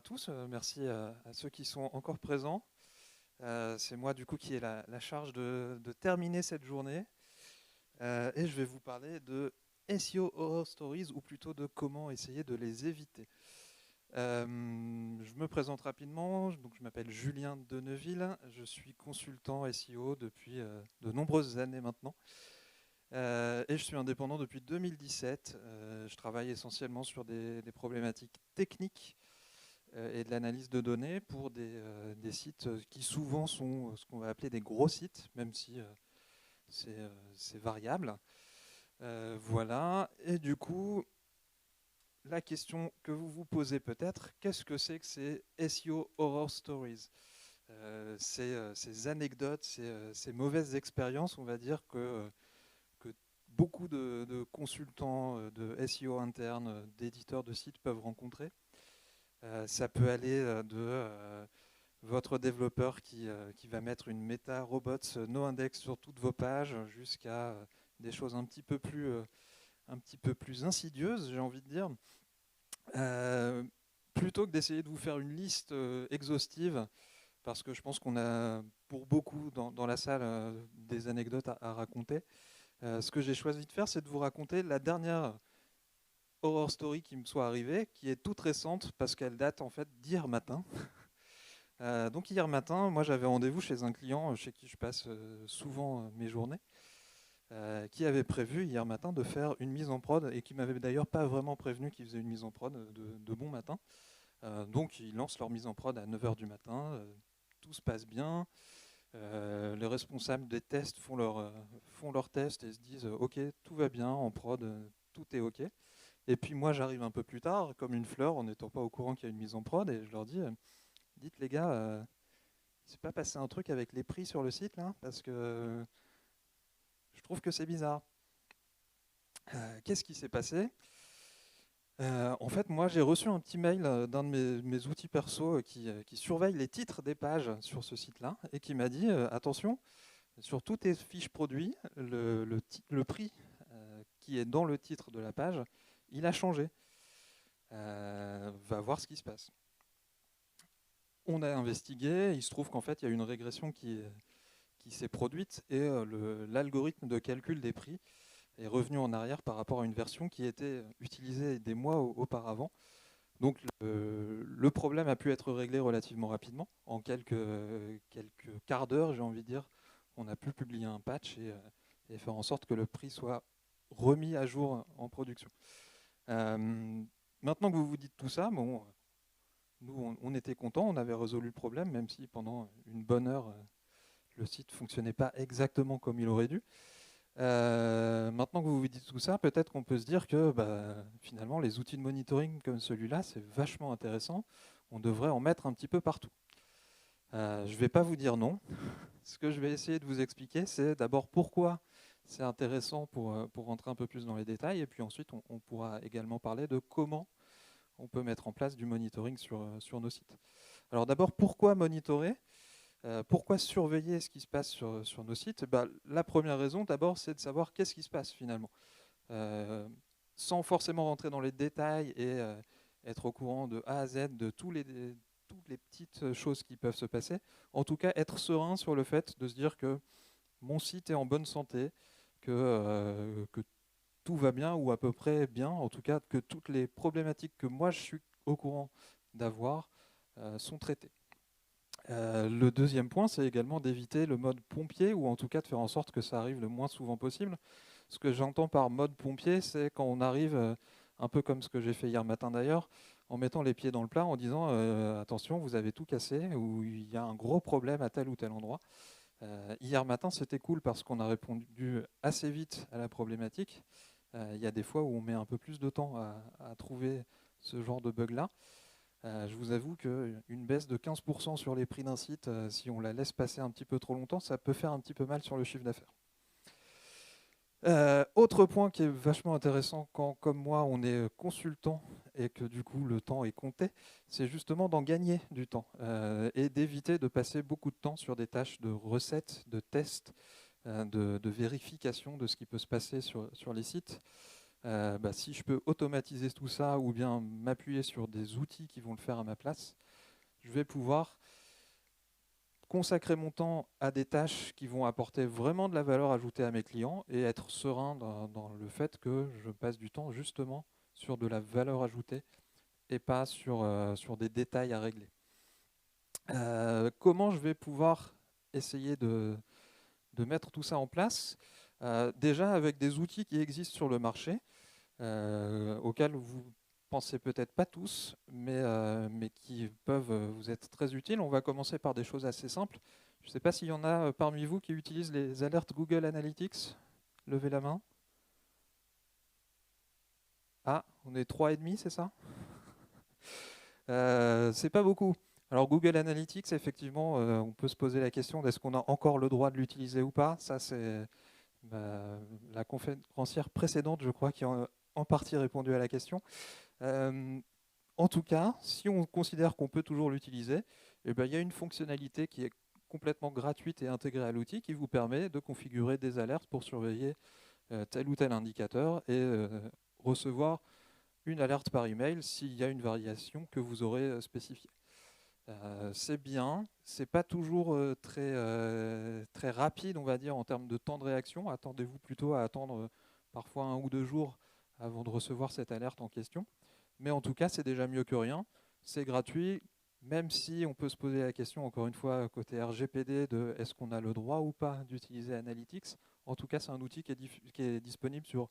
à tous, merci à ceux qui sont encore présents. C'est moi du coup qui ai la charge de terminer cette journée et je vais vous parler de SEO Horror Stories ou plutôt de comment essayer de les éviter. Je me présente rapidement, donc je m'appelle Julien Deneville, je suis consultant SEO depuis de nombreuses années maintenant. Et je suis indépendant depuis 2017. Je travaille essentiellement sur des problématiques techniques et de l'analyse de données pour des sites qui souvent sont ce qu'on va appeler des gros sites, même si c'est variable. Voilà. Et du coup, la question que vous vous posez peut-être, qu'est-ce que c'est que ces SEO Horror Stories? Ces anecdotes, ces mauvaises expériences, on va dire, que beaucoup de consultants de SEO internes, d'éditeurs de sites peuvent rencontrer. Ça peut aller de votre développeur qui va mettre une méta robots no index sur toutes vos pages jusqu'à des choses un petit peu plus insidieuses, j'ai envie de dire. Euh, Plutôt que d'essayer de vous faire une liste exhaustive, parce que je pense qu'on a pour beaucoup dans la salle des anecdotes à raconter, ce que j'ai choisi de faire, c'est de vous raconter la dernière horror story qui me soit arrivée, qui est toute récente parce qu'elle date en fait d'hier matin. Donc hier matin, moi j'avais rendez-vous chez un client chez qui je passe souvent mes journées, qui avait prévu hier matin de faire une mise en prod et qui m'avait d'ailleurs pas vraiment prévenu qu'il faisait une mise en prod de bon matin. Donc ils lancent leur mise en prod à 9h du matin, tout se passe bien. Les responsables des tests font leurs tests et se disent ok, tout va bien en prod, tout est ok. Et puis moi j'arrive un peu plus tard, comme une fleur, en n'étant pas au courant qu'il y a une mise en prod, et je leur dis dites les gars, il s'est pas passé un truc avec les prix sur le site là, parce que je trouve que c'est bizarre. Qu'est-ce qui s'est passé? En fait, moi j'ai reçu un petit mail d'un de mes outils perso qui surveille les titres des pages sur ce site-là et qui m'a dit attention, sur tous tes fiches produits, le prix qui est dans le titre de la page, il a changé. Va voir ce qui se passe. On a investigué, il se trouve qu'en fait il y a une régression qui s'est produite et l'algorithme de calcul des prix est revenu en arrière par rapport à une version qui était utilisée des mois auparavant. Donc le problème a pu être réglé relativement rapidement. En quelques quarts d'heure, j'ai envie de dire, on a pu publier un patch et faire en sorte que le prix soit remis à jour en production. Maintenant que vous vous dites tout ça, bon, nous on était contents, on avait résolu le problème, même si pendant une bonne heure, le site ne fonctionnait pas exactement comme il aurait dû. Maintenant que vous vous dites tout ça, peut-être qu'on peut se dire que finalement les outils de monitoring comme celui-là, c'est vachement intéressant. On devrait en mettre un petit peu partout. Je ne vais pas vous dire non. Ce que je vais essayer de vous expliquer, c'est d'abord pourquoi c'est intéressant pour rentrer un peu plus dans les détails. Et puis ensuite, on pourra également parler de comment on peut mettre en place du monitoring sur nos sites. Alors d'abord, pourquoi monitorer? Pourquoi surveiller ce qui se passe sur nos sites? La première raison, d'abord, c'est de savoir qu'est-ce qui se passe finalement. Sans forcément rentrer dans les détails et être au courant de A à Z de toutes les petites choses qui peuvent se passer. En tout cas, être serein sur le fait de se dire que mon site est en bonne santé, que tout va bien ou à peu près bien, en tout cas que toutes les problématiques que moi je suis au courant d'avoir sont traitées. Le deuxième point, c'est également d'éviter le mode pompier, ou en tout cas de faire en sorte que ça arrive le moins souvent possible. Ce que j'entends par mode pompier, c'est quand on arrive, un peu comme ce que j'ai fait hier matin d'ailleurs, en mettant les pieds dans le plat, en disant attention, vous avez tout cassé, ou il y a un gros problème à tel ou tel endroit. Hier matin, c'était cool parce qu'on a répondu assez vite à la problématique. Il y a des fois où on met un peu plus de temps à trouver ce genre de bug-là. Je vous avoue qu'une baisse de 15% sur les prix d'un site, si on la laisse passer un petit peu trop longtemps, ça peut faire un petit peu mal sur le chiffre d'affaires. Autre point qui est vachement intéressant quand, comme moi, on est consultant et que du coup le temps est compté, c'est justement d'en gagner du temps et d'éviter de passer beaucoup de temps sur des tâches de recettes, de tests, de vérification de ce qui peut se passer sur les sites. Si je peux automatiser tout ça ou bien m'appuyer sur des outils qui vont le faire à ma place, je vais pouvoir consacrer mon temps à des tâches qui vont apporter vraiment de la valeur ajoutée à mes clients et être serein dans le fait que je passe du temps justement sur de la valeur ajoutée et pas sur des détails à régler. Comment je vais pouvoir essayer de mettre tout ça en place? Déjà avec des outils qui existent sur le marché, auxquels vous pensez peut-être pas tous, mais qui peuvent vous être très utiles. On va commencer par des choses assez simples. Je ne sais pas s'il y en a parmi vous qui utilisent les alertes Google Analytics. Levez la main. Ah, on est 3,5, c'est ça? C'est pas beaucoup. Alors Google Analytics, effectivement, on peut se poser la question d'est-ce qu'on a encore le droit de l'utiliser ou pas. Ça, c'est la conférencière précédente, je crois, qui a en partie répondu à la question. En tout cas, si on considère qu'on peut toujours l'utiliser, eh ben, il y a une fonctionnalité qui est complètement gratuite et intégrée à l'outil qui vous permet de configurer des alertes pour surveiller tel ou tel indicateur et recevoir une alerte par email s'il y a une variation que vous aurez spécifiée. C'est bien, c'est pas toujours très rapide, on va dire, en termes de temps de réaction. Attendez-vous plutôt à attendre parfois 1 ou 2 jours avant de recevoir cette alerte en question. Mais en tout cas, c'est déjà mieux que rien. C'est gratuit, même si on peut se poser la question, encore une fois, côté RGPD, de est-ce qu'on a le droit ou pas d'utiliser Analytics. En tout cas, c'est un outil qui est disponible sur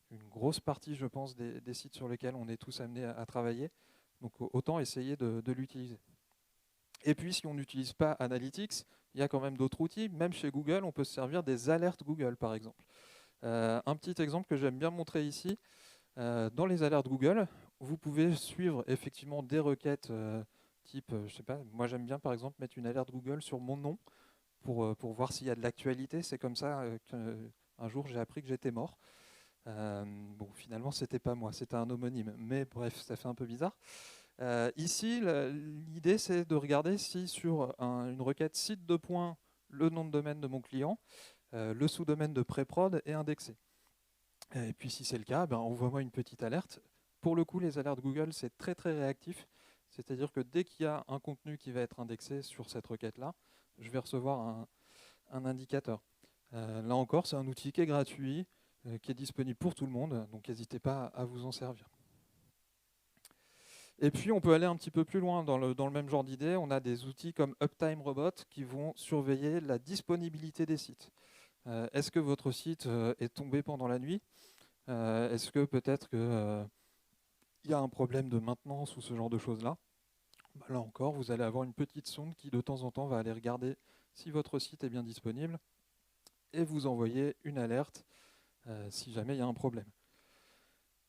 une grosse partie, je pense, des sites sur lesquels on est tous amenés à travailler. Donc autant essayer de l'utiliser. Et puis, si on n'utilise pas Analytics, il y a quand même d'autres outils. Même chez Google, on peut se servir des alertes Google, par exemple. Un petit exemple que j'aime bien montrer ici, dans les alertes Google, vous pouvez suivre effectivement des requêtes type, je sais pas, moi j'aime bien par exemple mettre une alerte Google sur mon nom pour voir s'il y a de l'actualité. C'est comme ça qu'un jour j'ai appris que j'étais mort. Bon, finalement, c'était pas moi, c'était un homonyme. Mais bref, ça fait un peu bizarre. Ici, l'idée, c'est de regarder si sur une requête site de points, le nom de domaine de mon client, le sous-domaine de pré-prod est indexé. Et puis si c'est le cas, envoie-moi une petite alerte. Pour le coup, les alertes Google, c'est très très réactif. C'est-à-dire que dès qu'il y a un contenu qui va être indexé sur cette requête-là, je vais recevoir un indicateur. Là encore, c'est un outil qui est gratuit, qui est disponible pour tout le monde, donc n'hésitez pas à vous en servir. Et puis, on peut aller un petit peu plus loin dans le même genre d'idée. On a des outils comme Uptime Robot qui vont surveiller la disponibilité des sites. Est-ce que votre site est tombé pendant la nuit? Est-ce que peut-être qu'il y a un problème de maintenance ou ce genre de choses-là? Là encore, vous allez avoir une petite sonde qui de temps en temps va aller regarder si votre site est bien disponible et vous envoyer une alerte si jamais il y a un problème.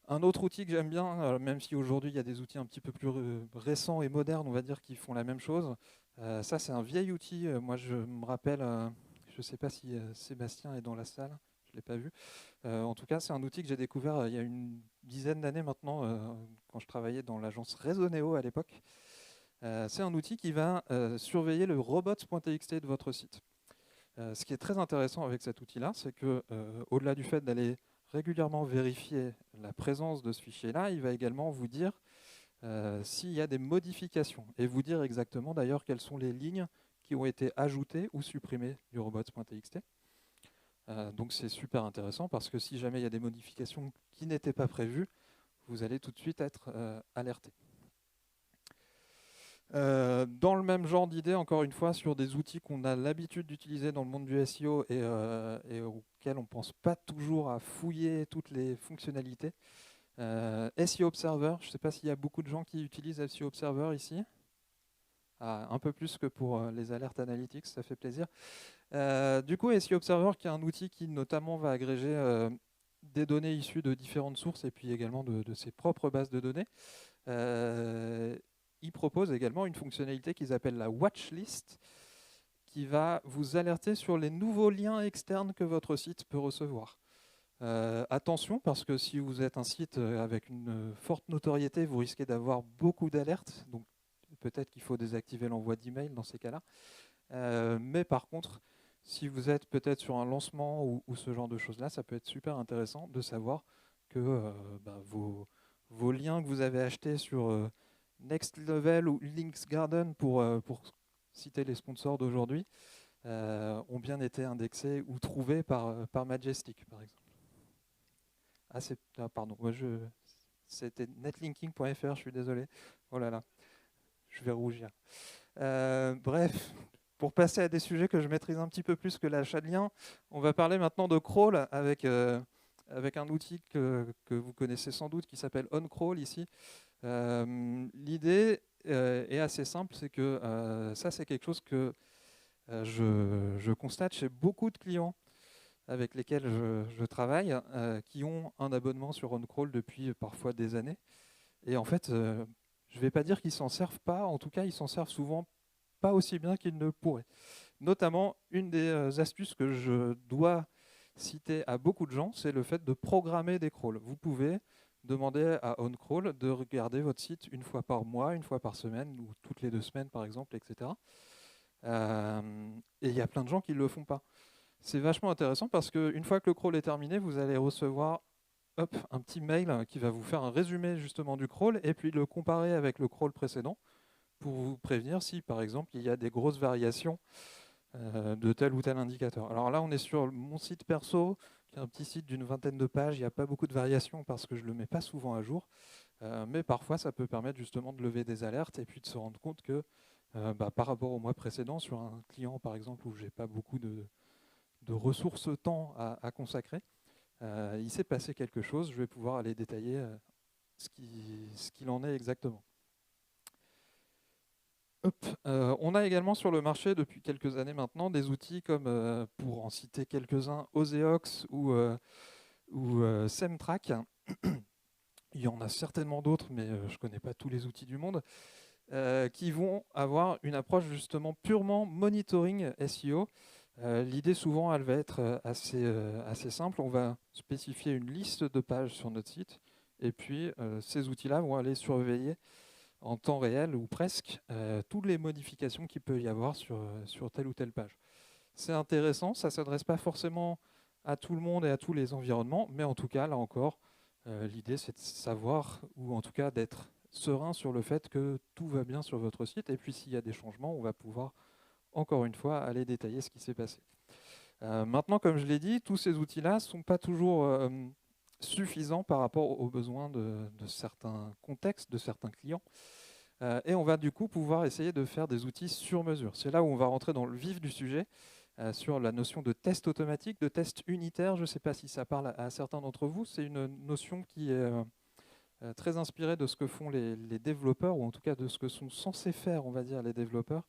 Un autre outil que j'aime bien, même si aujourd'hui il y a des outils un petit peu plus récents et modernes, on va dire, qui font la même chose, ça c'est un vieil outil. Moi je me rappelle, je ne sais pas si Sébastien est dans la salle, je ne l'ai pas vu. En tout cas, c'est un outil que j'ai découvert il y a une dizaine d'années maintenant, quand je travaillais dans l'agence Resoneo à l'époque. C'est un outil qui va surveiller le robots.txt de votre site. Ce qui est très intéressant avec cet outil-là, c'est que au-delà du fait d'aller régulièrement vérifier la présence de ce fichier-là, il va également vous dire s'il y a des modifications et vous dire exactement d'ailleurs quelles sont les lignes qui ont été ajoutées ou supprimées du robots.txt. Donc c'est super intéressant parce que si jamais il y a des modifications qui n'étaient pas prévues, vous allez tout de suite être alerté. Dans le même genre d'idée, encore une fois, sur des outils qu'on a l'habitude d'utiliser dans le monde du SEO et auxquels on ne pense pas toujours à fouiller toutes les fonctionnalités. SEO Observer, je ne sais pas s'il y a beaucoup de gens qui utilisent SEO Observer ici. Un peu plus que pour les alertes analytics, ça fait plaisir. Du coup, SEO Observer, qui est un outil qui notamment va agréger des données issues de différentes sources et puis également de ses propres bases de données. Ils proposent également une fonctionnalité qu'ils appellent la watchlist, qui va vous alerter sur les nouveaux liens externes que votre site peut recevoir. Attention, parce que si vous êtes un site avec une forte notoriété, vous risquez d'avoir beaucoup d'alertes. Donc peut-être qu'il faut désactiver l'envoi d'email dans ces cas-là. Mais par contre, si vous êtes peut-être sur un lancement ou ce genre de choses-là, ça peut être super intéressant de savoir que vos liens que vous avez achetés sur Next Level ou Links Garden, pour citer les sponsors d'aujourd'hui, ont bien été indexés ou trouvés par Majestic, par exemple. Pardon, c'était netlinking.fr, je suis désolé. Oh là là, je vais rougir. Bref, pour passer à des sujets que je maîtrise un petit peu plus que l'achat de liens, on va parler maintenant de crawl avec un outil que vous connaissez sans doute qui s'appelle OnCrawl ici. L'idée est assez simple, c'est que ça c'est quelque chose que je constate chez beaucoup de clients avec lesquels je travaille, qui ont un abonnement sur OnCrawl depuis parfois des années. Et en fait, je ne vais pas dire qu'ils s'en servent pas, en tout cas ils s'en servent souvent pas aussi bien qu'ils ne pourraient. Notamment, une des astuces que je dois citer à beaucoup de gens, c'est le fait de programmer des crawls. Vous pouvez demander à OnCrawl de regarder votre site une fois par mois, une fois par semaine, ou toutes les 2 semaines par exemple, etc. Et il y a plein de gens qui ne le font pas. C'est vachement intéressant parce qu'une fois que le crawl est terminé, vous allez recevoir un petit mail qui va vous faire un résumé justement du crawl et puis le comparer avec le crawl précédent pour vous prévenir si par exemple il y a des grosses variations de tel ou tel indicateur. Alors là on est sur mon site perso, qui est un petit site d'une 20aine de pages, il n'y a pas beaucoup de variations parce que je ne le mets pas souvent à jour, mais parfois ça peut permettre justement de lever des alertes et puis de se rendre compte que par rapport au mois précédent, sur un client par exemple où j'ai pas beaucoup de ressources temps à consacrer, il s'est passé quelque chose, je vais pouvoir aller détailler ce qu'il en est exactement. On a également sur le marché depuis quelques années maintenant des outils comme, pour en citer quelques-uns, Oseox ou Semtrack. Il y en a certainement d'autres, mais je ne connais pas tous les outils du monde, qui vont avoir une approche justement purement monitoring SEO. L'idée souvent, elle va être assez simple. On va spécifier une liste de pages sur notre site et puis ces outils-là vont aller surveiller en temps réel ou presque toutes les modifications qu'il peut y avoir sur telle ou telle page. C'est intéressant, ça ne s'adresse pas forcément à tout le monde et à tous les environnements, mais en tout cas, là encore, l'idée c'est de savoir, ou en tout cas d'être serein sur le fait que tout va bien sur votre site, et puis s'il y a des changements, on va pouvoir encore une fois aller détailler ce qui s'est passé. Maintenant, comme je l'ai dit, tous ces outils-là ne sont pas toujours suffisants par rapport aux besoins de certains contextes, de certains clients. Et on va du coup pouvoir essayer de faire des outils sur mesure. C'est là où on va rentrer dans le vif du sujet, sur la notion de test automatique, de test unitaire. Je ne sais pas si ça parle à certains d'entre vous. C'est une notion qui est très inspirée de ce que font les développeurs, ou en tout cas de ce que sont censés faire, on va dire, les développeurs.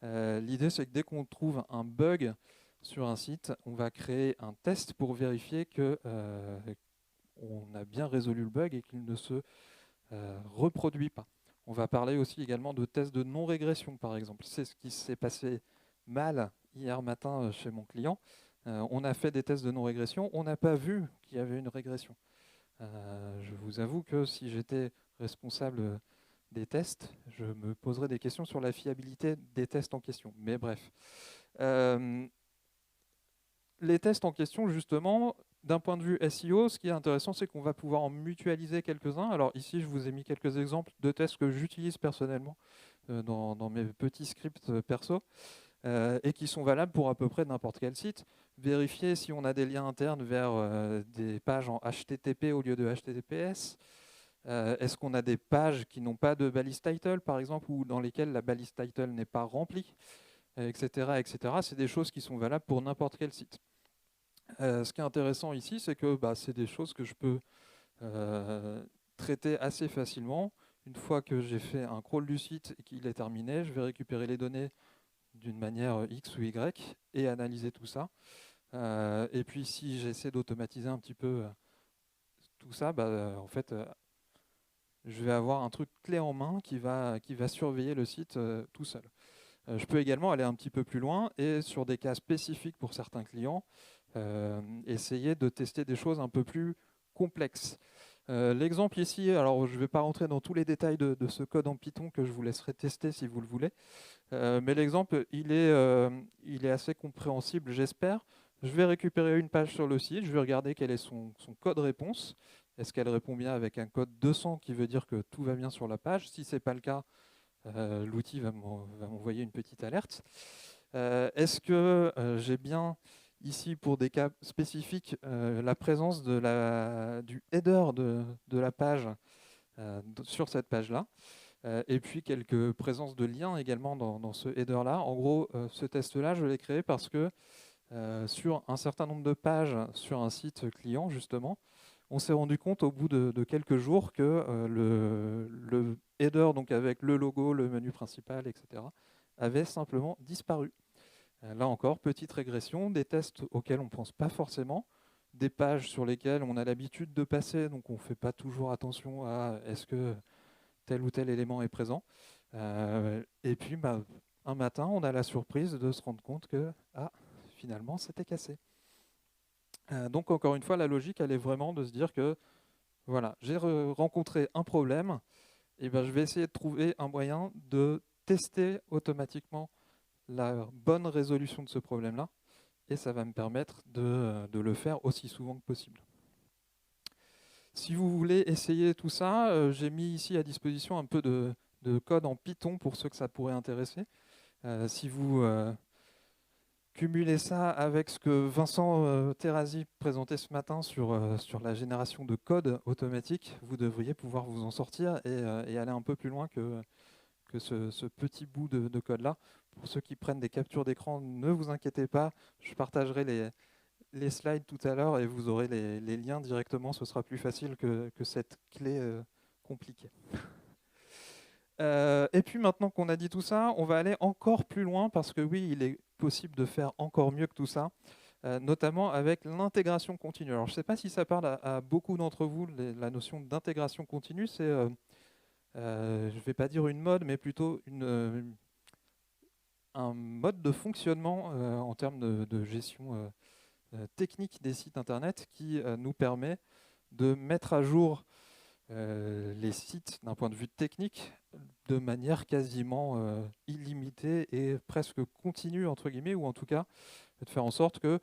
L'idée, c'est que dès qu'on trouve un bug sur un site, on va créer un test pour vérifier qu'on a bien résolu le bug et qu'il ne se reproduit pas. On va parler aussi également de tests de non-régression, par exemple. C'est ce qui s'est passé mal hier matin chez mon client. On a fait des tests de non-régression, on n'a pas vu qu'il y avait une régression. Je vous avoue que si j'étais responsable des tests, je me poserais des questions sur la fiabilité des tests en question. Mais bref. Les tests en question, justement, d'un point de vue SEO, ce qui est intéressant, c'est qu'on va pouvoir en mutualiser quelques-uns. Alors ici, je vous ai mis quelques exemples de tests que j'utilise personnellement dans mes petits scripts perso et qui sont valables pour à peu près n'importe quel site. Vérifier si on a des liens internes vers des pages en HTTP au lieu de HTTPS. Est-ce qu'on a des pages qui n'ont pas de balise title, par exemple, ou dans lesquelles la balise title n'est pas remplie, etc., etc. C'est des choses qui sont valables pour n'importe quel site. Ce qui est intéressant ici, c'est que c'est des choses que je peux traiter assez facilement. Une fois que j'ai fait un crawl du site et qu'il est terminé, je vais récupérer les données d'une manière X ou Y et analyser tout ça. Et puis si j'essaie d'automatiser un petit peu tout ça, en fait, je vais avoir un truc clé en main qui va surveiller le site tout seul. Je peux également aller un petit peu plus loin et sur des cas spécifiques pour certains clients, essayer de tester des choses un peu plus complexes. L'exemple ici, alors je ne vais pas rentrer dans tous les détails de ce code en Python que je vous laisserai tester si vous le voulez, mais l'exemple, il est assez compréhensible, j'espère. Je vais récupérer une page sur le site, je vais regarder quel est son code réponse, est-ce qu'elle répond bien avec un code 200 qui veut dire que tout va bien sur la page? Si ce n'est pas le cas, l'outil va m'envoyer une petite alerte. Est-ce que j'ai bien ici, pour des cas spécifiques, la présence du header de la page sur cette page-là, et puis quelques présences de liens également dans ce header-là. En gros, ce test-là, je l'ai créé parce que sur un certain nombre de pages sur un site client, justement, on s'est rendu compte au bout de quelques jours que le header, donc avec le logo, le menu principal, etc., avait simplement disparu. Là encore, petite régression, des tests auxquels on ne pense pas forcément, des pages sur lesquelles on a l'habitude de passer, donc on ne fait pas toujours attention à est-ce que tel ou tel élément est présent. Et puis, un matin, on a la surprise de se rendre compte que finalement, c'était cassé. Donc, encore une fois, la logique, elle est vraiment de se dire que voilà, j'ai rencontré un problème, et ben, je vais essayer de trouver un moyen de tester automatiquement la bonne résolution de ce problème-là, et ça va me permettre de le faire aussi souvent que possible. Si vous voulez essayer tout ça, j'ai mis ici à disposition un peu de code en Python pour ceux que ça pourrait intéresser. Si vous cumulez ça avec ce que Vincent Terrazi présentait ce matin sur la génération de code automatique, vous devriez pouvoir vous en sortir et aller un peu plus loin que ce petit bout de code-là. Pour ceux qui prennent des captures d'écran, ne vous inquiétez pas, je partagerai les slides tout à l'heure et vous aurez les liens directement, ce sera plus facile que cette clé compliquée. Et puis maintenant qu'on a dit tout ça, on va aller encore plus loin parce que oui, il est possible de faire encore mieux que tout ça, notamment avec l'intégration continue. Alors je ne sais pas si ça parle à beaucoup d'entre vous, la notion d'intégration continue, c'est, je ne vais pas dire une mode, mais plutôt un mode de fonctionnement en termes de gestion technique des sites internet qui nous permet de mettre à jour les sites d'un point de vue technique de manière quasiment illimitée et presque continue, entre guillemets, ou en tout cas de faire en sorte que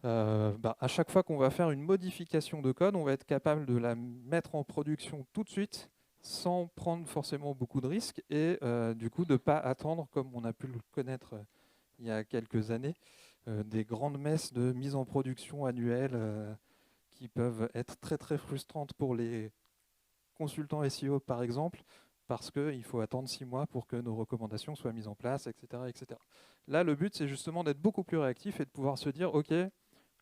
à chaque fois qu'on va faire une modification de code, on va être capable de la mettre en production tout de suite sans prendre forcément beaucoup de risques et du coup de ne pas attendre, comme on a pu le connaître il y a quelques années, des grandes messes de mise en production annuelle qui peuvent être très très frustrantes pour les consultants SEO par exemple, parce qu'il faut attendre 6 mois pour que nos recommandations soient mises en place, etc. etc. Là, le but, c'est justement d'être beaucoup plus réactif et de pouvoir se dire, OK,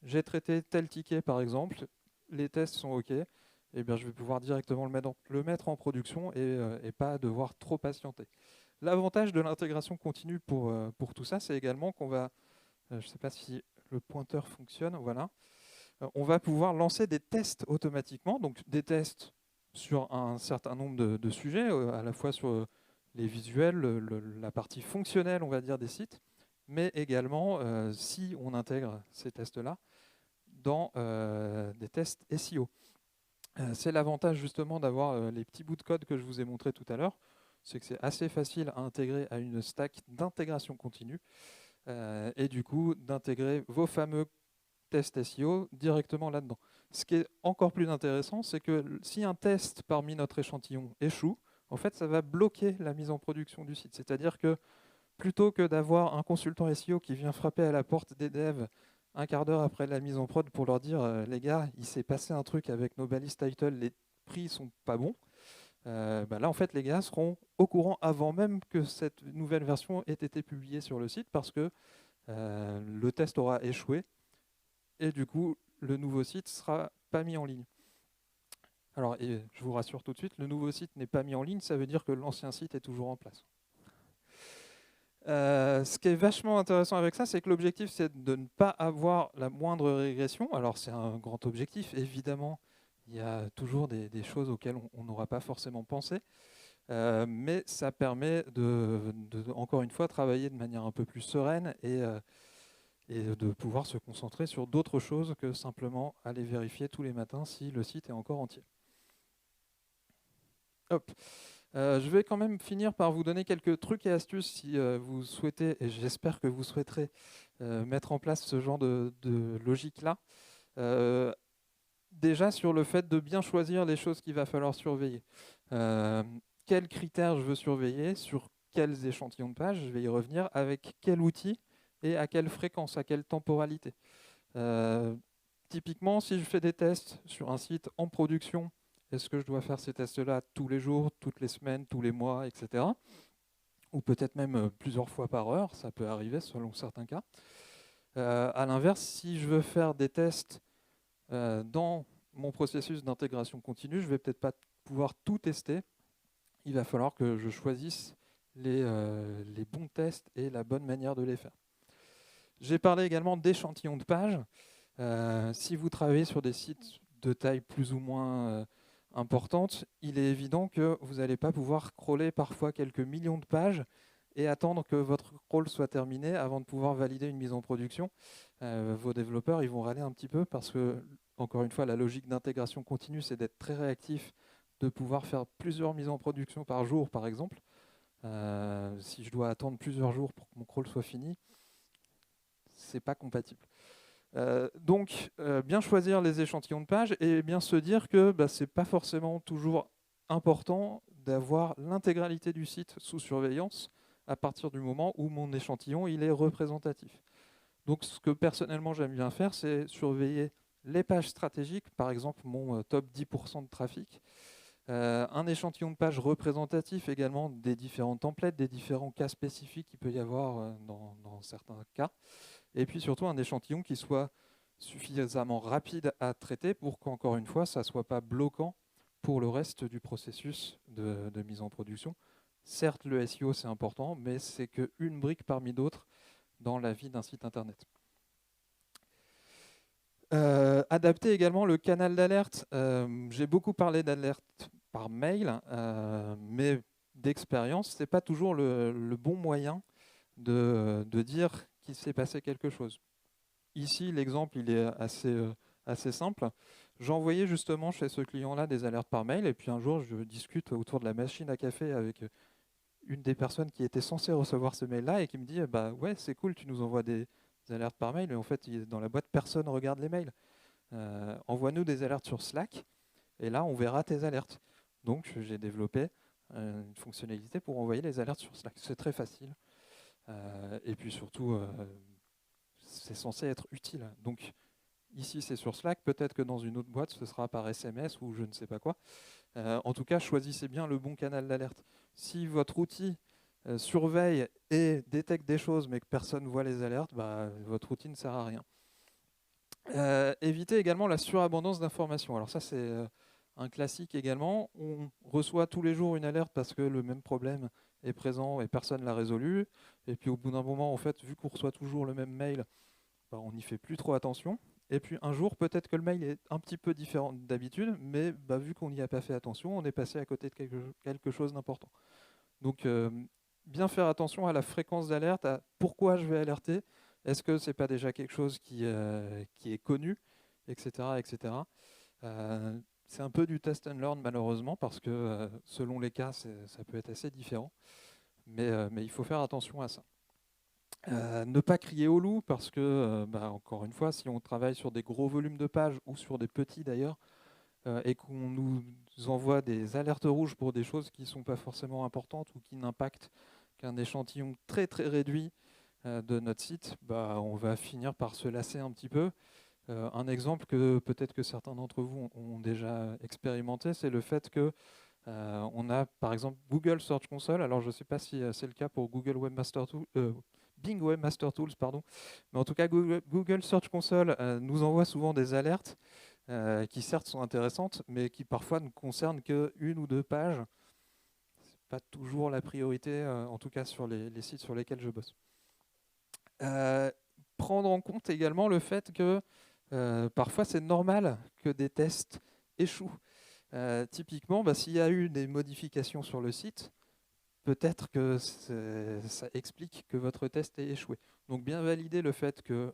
j'ai traité tel ticket par exemple, les tests sont OK, et bien, je vais pouvoir directement le mettre en production et pas devoir trop patienter. L'avantage de l'intégration continue pour tout ça, c'est également qu'on va, je ne sais pas si le pointeur fonctionne, voilà, on va pouvoir lancer des tests automatiquement, donc des tests sur un certain nombre de sujets, à la fois sur les visuels, la partie fonctionnelle, on va dire, des sites, mais également si on intègre ces tests-là dans des tests SEO. C'est l'avantage justement d'avoir les petits bouts de code que je vous ai montré tout à l'heure, c'est que c'est assez facile à intégrer à une stack d'intégration continue et du coup d'intégrer vos fameux tests SEO directement là-dedans. Ce qui est encore plus intéressant, c'est que si un test parmi notre échantillon échoue, en fait, ça va bloquer la mise en production du site. C'est-à-dire que plutôt que d'avoir un consultant SEO qui vient frapper à la porte des devs un quart d'heure après la mise en prod pour leur dire les gars, il s'est passé un truc avec nos balises title, les prix sont pas bons. Là, en fait, les gars seront au courant avant même que cette nouvelle version ait été publiée sur le site parce que le test aura échoué et du coup, le nouveau site ne sera pas mis en ligne. Alors, et je vous rassure tout de suite, le nouveau site n'est pas mis en ligne, ça veut dire que l'ancien site est toujours en place. Ce qui est vachement intéressant avec ça, c'est que l'objectif, c'est de ne pas avoir la moindre régression. Alors, c'est un grand objectif, évidemment. Il y a toujours des choses auxquelles on n'aura pas forcément pensé. Mais ça permet encore une fois, travailler de manière un peu plus sereine et de pouvoir se concentrer sur d'autres choses que simplement aller vérifier tous les matins si le site est encore entier. Hop. Je vais quand même finir par vous donner quelques trucs et astuces si vous souhaitez, et j'espère que vous souhaiterez mettre en place ce genre de logique-là. déjà sur le fait de bien choisir les choses qu'il va falloir surveiller. Quels critères je veux surveiller, sur quels échantillons de pages, je vais y revenir, avec quel outil et à quelle fréquence, à quelle temporalité. Typiquement, si je fais des tests sur un site en production, est-ce que je dois faire ces tests-là tous les jours, toutes les semaines, tous les mois, etc. Ou peut-être même plusieurs fois par heure, ça peut arriver selon certains cas. À l'inverse, si je veux faire des tests dans mon processus d'intégration continue, je ne vais peut-être pas pouvoir tout tester. Il va falloir que je choisisse les bons tests et la bonne manière de les faire. J'ai parlé également d'échantillons de pages. Si vous travaillez sur des sites de taille plus ou moins importante, il est évident que vous n'allez pas pouvoir crawler parfois quelques millions de pages et attendre que votre crawl soit terminé avant de pouvoir valider une mise en production. Vos développeurs ils vont râler un petit peu parce que, encore une fois, la logique d'intégration continue, c'est d'être très réactif, de pouvoir faire plusieurs mises en production par jour, par exemple. Si je dois attendre plusieurs jours pour que mon crawl soit fini, c'est pas compatible. Donc, bien choisir les échantillons de pages et bien se dire que ce n'est pas forcément toujours important d'avoir l'intégralité du site sous surveillance à partir du moment où mon échantillon il est représentatif. Donc, ce que personnellement j'aime bien faire, c'est surveiller les pages stratégiques, par exemple mon top 10% de trafic, un échantillon de pages représentatif également des différents templates, des différents cas spécifiques qu'il peut y avoir dans certains cas, et puis surtout un échantillon qui soit suffisamment rapide à traiter pour qu'encore une fois, ça ne soit pas bloquant pour le reste du processus de mise en production. Certes, le SEO, c'est important, mais c'est qu'une brique parmi d'autres dans la vie d'un site internet. Adapter également le canal d'alerte. J'ai beaucoup parlé d'alerte par mail, mais d'expérience, ce n'est pas toujours le bon moyen de dire qu'il s'est passé quelque chose. Ici, l'exemple il est assez simple. J'envoyais justement chez ce client-là des alertes par mail, et puis un jour, je discute autour de la machine à café avec une des personnes qui était censée recevoir ce mail-là et qui me dit bah ouais, c'est cool, tu nous envoies des alertes par mail, mais en fait, dans la boîte, personne ne regarde les mails. Envoie-nous des alertes sur Slack, et là, on verra tes alertes. Donc, j'ai développé une fonctionnalité pour envoyer les alertes sur Slack. C'est très facile. Et puis surtout, c'est censé être utile. Donc, ici, c'est sur Slack. Peut-être que dans une autre boîte, ce sera par SMS ou je ne sais pas quoi. En tout cas, choisissez bien le bon canal d'alerte. Si votre outil surveille et détecte des choses, mais que personne ne voit les alertes, votre outil ne sert à rien. Évitez également la surabondance d'informations. Alors ça, c'est un classique également. On reçoit tous les jours une alerte parce que le même problème est présent et personne ne l'a résolu. Et puis au bout d'un moment, en fait, vu qu'on reçoit toujours le même mail, on n'y fait plus trop attention. Et puis un jour, peut-être que le mail est un petit peu différent d'habitude, mais vu qu'on n'y a pas fait attention, on est passé à côté de quelque chose d'important. Donc bien faire attention à la fréquence d'alerte, à pourquoi je vais alerter, est-ce que ce n'est pas déjà quelque chose qui est connu, etc. etc. C'est un peu du test and learn malheureusement, parce que selon les cas, ça peut être assez différent, mais il faut faire attention à ça. Ne pas crier au loup, parce que, encore une fois, si on travaille sur des gros volumes de pages, ou sur des petits d'ailleurs, et qu'on nous envoie des alertes rouges pour des choses qui ne sont pas forcément importantes ou qui n'impactent qu'un échantillon très très réduit de notre site, on va finir par se lasser un petit peu. Un exemple que peut-être que certains d'entre vous ont déjà expérimenté, c'est le fait que on a par exemple Google Search Console. Alors je ne sais pas si c'est le cas pour Google Webmaster Tools, Bing Webmaster Tools, pardon. Mais en tout cas, Google Search Console nous envoie souvent des alertes qui certes sont intéressantes, mais qui parfois ne concernent qu'une ou deux pages. Ce n'est pas toujours la priorité, en tout cas sur les sites sur lesquels je bosse. Prendre en compte également le fait que parfois c'est normal que des tests échouent. Typiquement, s'il y a eu des modifications sur le site, peut-être que ça explique que votre test ait échoué. Donc bien valider le fait que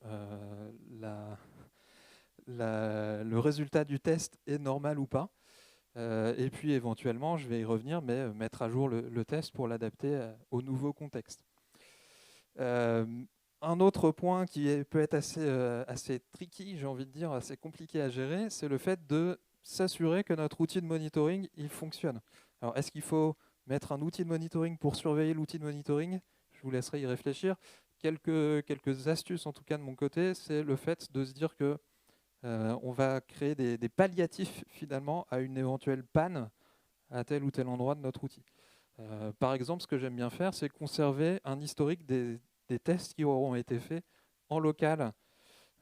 le résultat du test est normal ou pas. Et puis éventuellement, je vais y revenir, mais mettre à jour le test pour l'adapter au nouveau contexte. Un autre point peut être assez tricky, j'ai envie de dire, assez compliqué à gérer, c'est le fait de s'assurer que notre outil de monitoring il fonctionne. Alors, est-ce qu'il faut mettre un outil de monitoring pour surveiller l'outil de monitoring? Je vous laisserai y réfléchir. Quelques astuces, en tout cas de mon côté, c'est le fait de se dire que on va créer des palliatifs finalement à une éventuelle panne à tel ou tel endroit de notre outil. Par exemple, ce que j'aime bien faire, c'est conserver un historique des tests qui auront été faits en local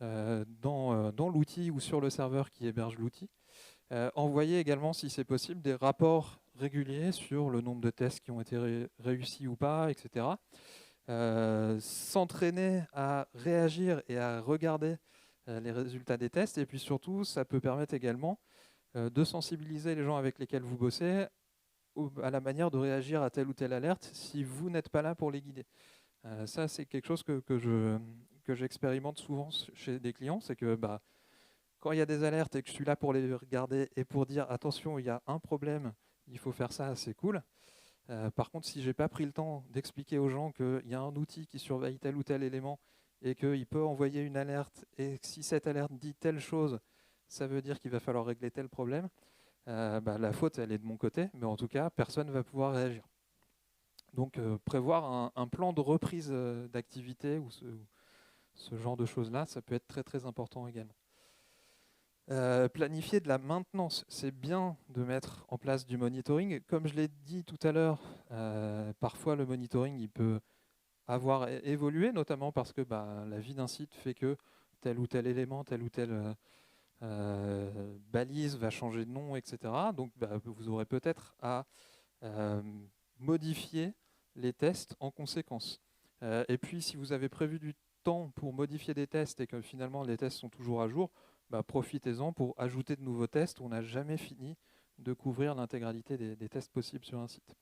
dans l'outil ou sur le serveur qui héberge l'outil. Envoyer également, si c'est possible, des rapports réguliers sur le nombre de tests qui ont été réussis ou pas, etc. S'entraîner à réagir et à regarder les résultats des tests. Et puis surtout, ça peut permettre également de sensibiliser les gens avec lesquels vous bossez à la manière de réagir à telle ou telle alerte si vous n'êtes pas là pour les guider. Ça, c'est quelque chose que j'expérimente souvent chez des clients, c'est que quand il y a des alertes et que je suis là pour les regarder et pour dire attention, il y a un problème, il faut faire ça, c'est cool. Par contre, si j'ai pas pris le temps d'expliquer aux gens qu'il y a un outil qui surveille tel ou tel élément et qu'il peut envoyer une alerte, et que si cette alerte dit telle chose, ça veut dire qu'il va falloir régler tel problème, la faute, elle est de mon côté, mais en tout cas, personne ne va pouvoir réagir. Donc, prévoir un plan de reprise d'activité ou ce genre de choses-là, ça peut être très très important également. Planifier de la maintenance, c'est bien de mettre en place du monitoring. Comme je l'ai dit tout à l'heure, parfois le monitoring il peut avoir évolué, notamment parce que la vie d'un site fait que tel ou tel élément, telle ou telle balise va changer de nom, etc. Donc vous aurez peut-être à modifier les tests en conséquence. Et puis si vous avez prévu du temps pour modifier des tests et que finalement les tests sont toujours à jour, profitez-en pour ajouter de nouveaux tests. On n'a jamais fini de couvrir l'intégralité des tests possibles sur un site.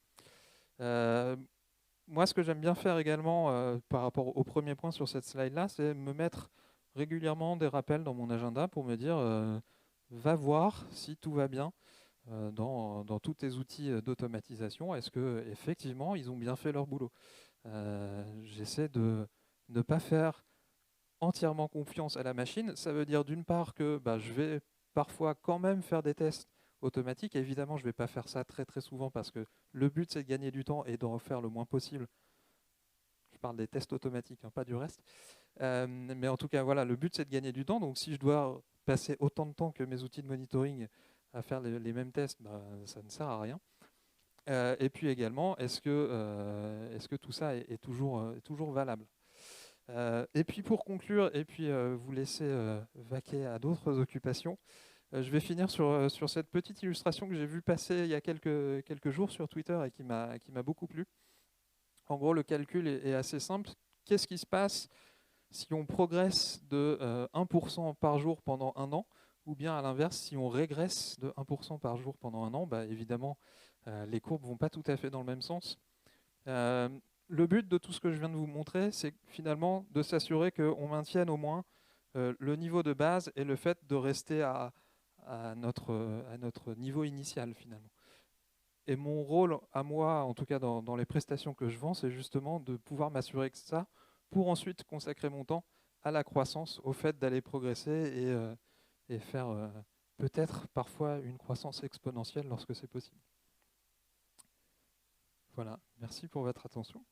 Moi, ce que j'aime bien faire également par rapport au premier point sur cette slide-là, c'est me mettre régulièrement des rappels dans mon agenda pour me dire va voir si tout va bien dans tous tes outils d'automatisation. Est-ce que effectivement ils ont bien fait leur boulot? J'essaie de ne pas faire entièrement confiance à la machine. Ça veut dire d'une part que je vais parfois quand même faire des tests automatiques. Évidemment, je ne vais pas faire ça très très souvent parce que le but c'est de gagner du temps et d'en faire le moins possible. Je parle des tests automatiques, hein, pas du reste. Mais en tout cas, voilà, le but c'est de gagner du temps. Donc si je dois passer autant de temps que mes outils de monitoring à faire les mêmes tests, ça ne sert à rien. Et puis également, est-ce que tout ça est toujours valable? Et puis pour conclure, et puis vous laisser vaquer à d'autres occupations, je vais finir sur cette petite illustration que j'ai vue passer il y a quelques jours sur Twitter et qui m'a beaucoup plu. En gros, le calcul est assez simple. Qu'est-ce qui se passe si on progresse de 1% par jour pendant un an, ou bien à l'inverse, si on régresse de 1% par jour pendant un an? Évidemment, les courbes ne vont pas tout à fait dans le même sens. Le but de tout ce que je viens de vous montrer, c'est finalement de s'assurer qu'on maintienne au moins le niveau de base et le fait de rester à notre niveau initial finalement. Et mon rôle à moi, en tout cas dans les prestations que je vends, c'est justement de pouvoir m'assurer que ça, pour ensuite consacrer mon temps à la croissance, au fait d'aller progresser et faire peut-être parfois une croissance exponentielle lorsque c'est possible. Voilà, merci pour votre attention.